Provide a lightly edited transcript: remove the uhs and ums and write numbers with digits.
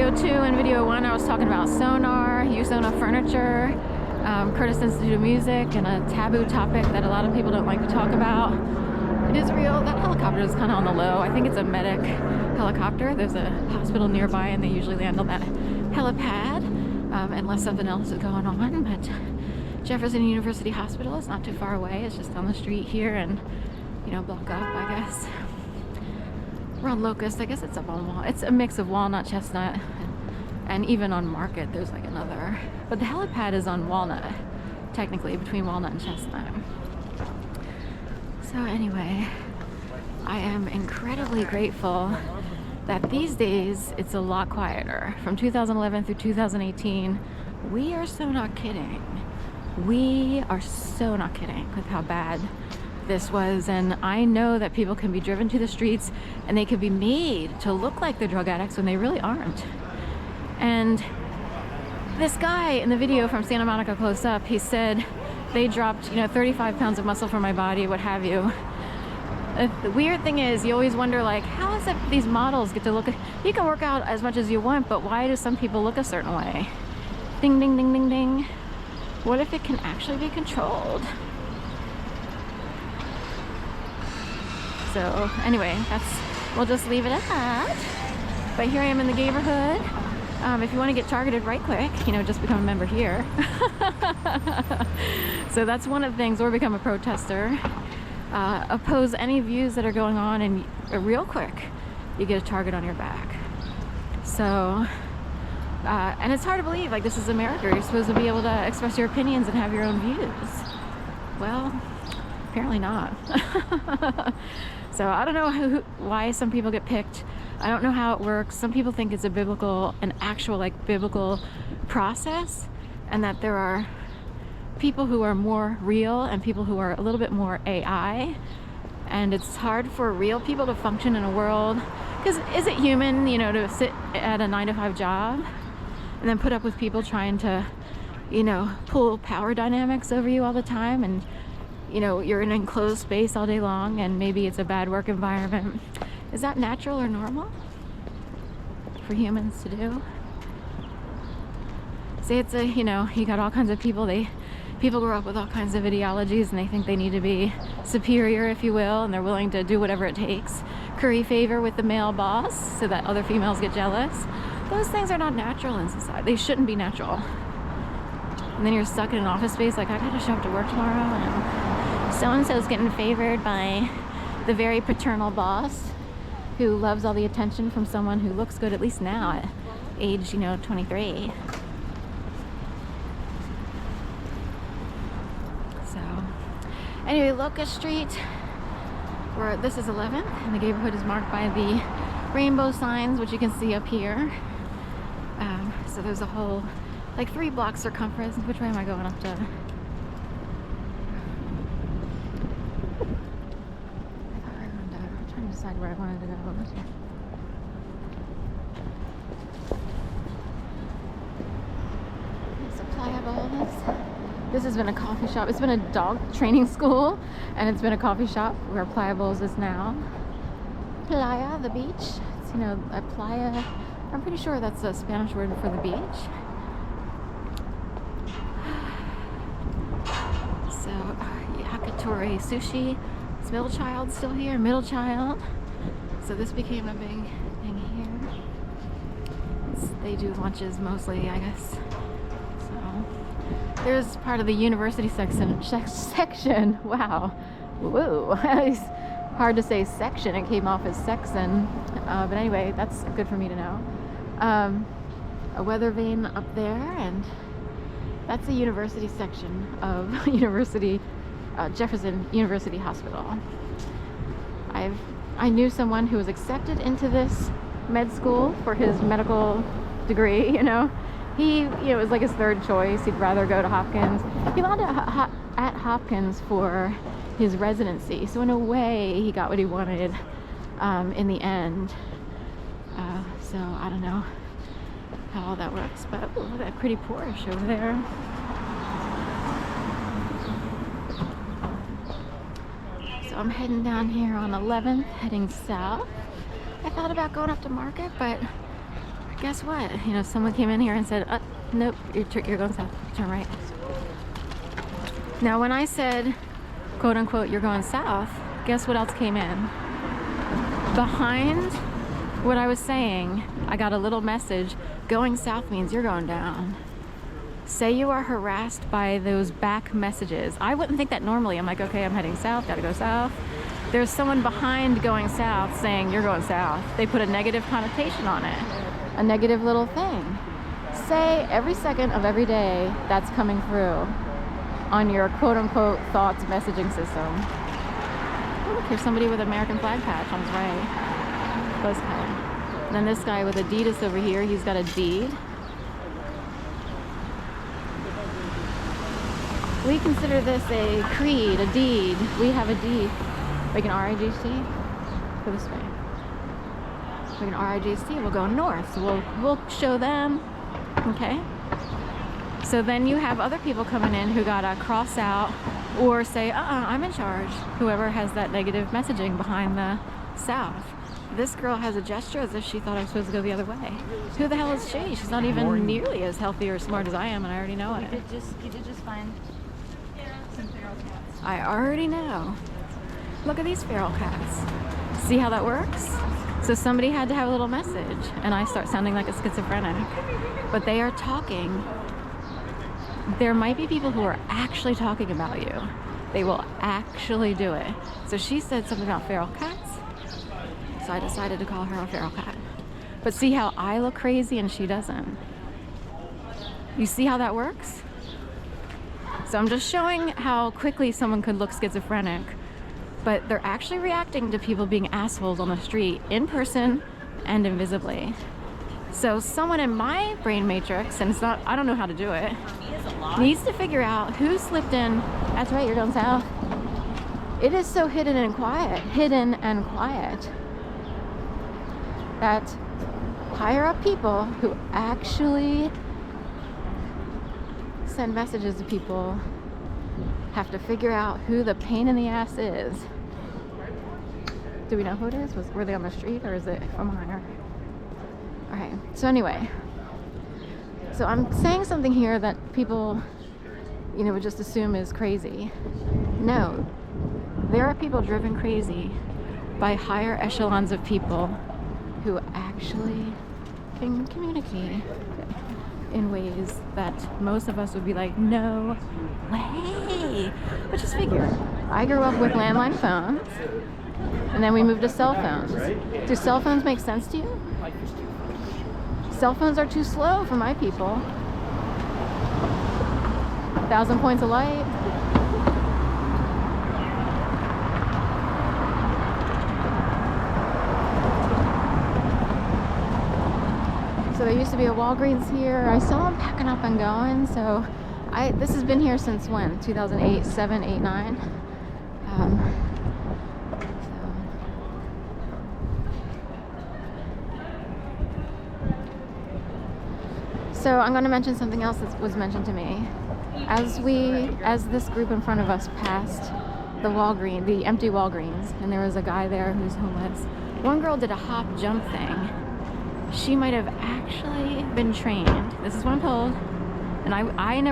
video 2 and video 1, I was talking about sonar, Usona furniture, Curtis Institute of Music, and a taboo topic that a lot of people don't like to talk about. It is real. That helicopter is kind of on the low. I think it's a medic helicopter. There's a hospital nearby, and they usually land on that helipad unless something else is going on. But Jefferson University Hospital is not too far away. It's just on the street here, and block up, I guess. We're on Locust. I guess it's up on Walnut. It's a mix of Walnut, Chestnut, and even on Market there's like another. But the helipad is on Walnut, technically, between Walnut and Chestnut. So anyway, I am incredibly grateful that these days it's a lot quieter. From 2011 through 2018, we are so not kidding. We are so not kidding with how bad this was. And I know that people can be driven to the streets and they can be made to look like they're drug addicts when they really aren't. And this guy in the video from Santa Monica Close Up, he said they dropped 35 pounds of muscle from my body, what have you. The weird thing is, you always wonder, like, how is it these models get to look? You can work out as much as you want, but why do some people look a certain way? Ding, ding, ding, ding, ding. What if it can actually be controlled? So anyway, we'll just leave it at that. But here I am in the Gayborhood. If you want to get targeted right quick, just become a member here. So that's one of the things, or become a protester. Oppose any views that are going on, and real quick, you get a target on your back. So, and it's hard to believe, like, this is America. You're supposed to be able to express your opinions and have your own views. Well, apparently not. So I don't know why some people get picked. I don't know how it works. Some people think it's an actual like biblical process, and that there are people who are more real and people who are a little bit more AI, and it's hard for real people to function in a world, because is it human, to sit at a 9-to-5 job and then put up with people trying to, pull power dynamics over you all the time, and you're in an enclosed space all day long, and maybe it's a bad work environment. Is that natural or normal for humans to do? See, it's you got all kinds of people. People grow up with all kinds of ideologies, and they think they need to be superior, if you will, and they're willing to do whatever it takes. Curry favor with the male boss so that other females get jealous. Those things are not natural in society. They shouldn't be natural. And then you're stuck in an office space, like, I gotta show up to work tomorrow, and so-and-so's getting favored by the very paternal boss who loves all the attention from someone who looks good, at least now at age 23. So anyway, Locust Street, where this is 11th, and the Gayborhood is marked by the rainbow signs, which you can see up here. So there's a whole, like, 3 block circumference. Which way am I going up to? I'm trying to decide where I wanted to go. Pliables. This has been a coffee shop. It's been a dog training school, and it's been a coffee shop where Pliables is now. Playa, the beach. It's, a playa. I'm pretty sure that's a Spanish word for the beach. So, Yakitori Sushi. Is Middle Child still here? Middle Child. So this became a big thing here. They do lunches mostly, I guess. So there's part of the university section. Wow. Woo. It's hard to say section. It came off as section. But anyway, that's good for me to know. A weather vane up there, and that's the university section of Jefferson University Hospital. I knew someone who was accepted into this med school for his medical degree. He it was like his third choice. He'd rather go to Hopkins. He landed at Hopkins for his residency, so in a way he got what he wanted in the end. So I don't know how all that works, but look at that pretty Porsche over there. So I'm heading down here on 11th, heading south. I thought about going up to Market, but guess what? You know, someone came in here and said, nope, you're going south, turn right. Now, when I said, quote unquote, you're going south, guess what else came in? Behind what I was saying, I got a little message, going south means you're going down. Say you are harassed by those back messages. I wouldn't think that normally. I'm like, okay, I'm heading south, gotta go south. There's someone behind going south saying you're going south. They put a negative connotation on it, a negative little thing. Say every second of every day that's coming through on your quote unquote thoughts messaging system. Oh, look, here's somebody with an American flag patch on his right. Buzz cut. And then this guy with Adidas over here, he's got a deed. We consider this a creed, a deed. We have a deed. Like an RIGC, go this way. Like an RIGC, we'll go north. So we'll show them, okay? So then you have other people coming in who gotta cross out or say, I'm in charge. Whoever has that negative messaging behind the south. This girl has a gesture as if she thought I was supposed to go the other way. Who the hell is she? She's not even nearly as healthy or smart as I am, and I already know it. You did just find some feral cats. I already know. Look at these feral cats. See how that works? So somebody had to have a little message, and I start sounding like a schizophrenic. But they are talking. There might be people who are actually talking about you. They will actually do it. So she said something about feral cats, so I decided to call her a feral cat. But see how I look crazy and she doesn't? You see how that works? So I'm just showing how quickly someone could look schizophrenic, but they're actually reacting to people being assholes on the street, in person and invisibly. So someone in my brain matrix, and it's not, I don't know how to do it, needs to figure out who slipped in. That's right, you're going south. It is so hidden and quiet that higher up people who actually send messages to people have to figure out who the pain in the ass is. Do we know who it is? Were they on the street, or is it from higher? Alright, so anyway. So I'm saying something here that people, you know, would just assume is crazy. No. There are people driven crazy by higher echelons of people who actually can communicate in ways that most of us would be like, no way. But just figure, I grew up with landline phones, and then we moved to cell phones. Do cell phones make sense to you? Cell phones are too slow for my people. 1,000 points of light. So there used to be a Walgreens here. I saw them packing up and going. So this has been here since when? 2008, 7, 8, 9. So I'm going to mention something else that was mentioned to me. As this group in front of us passed the empty Walgreens, and there was a guy there who's homeless. One girl did a hop jump thing. She might have actually been trained. This is what I'm told. And I never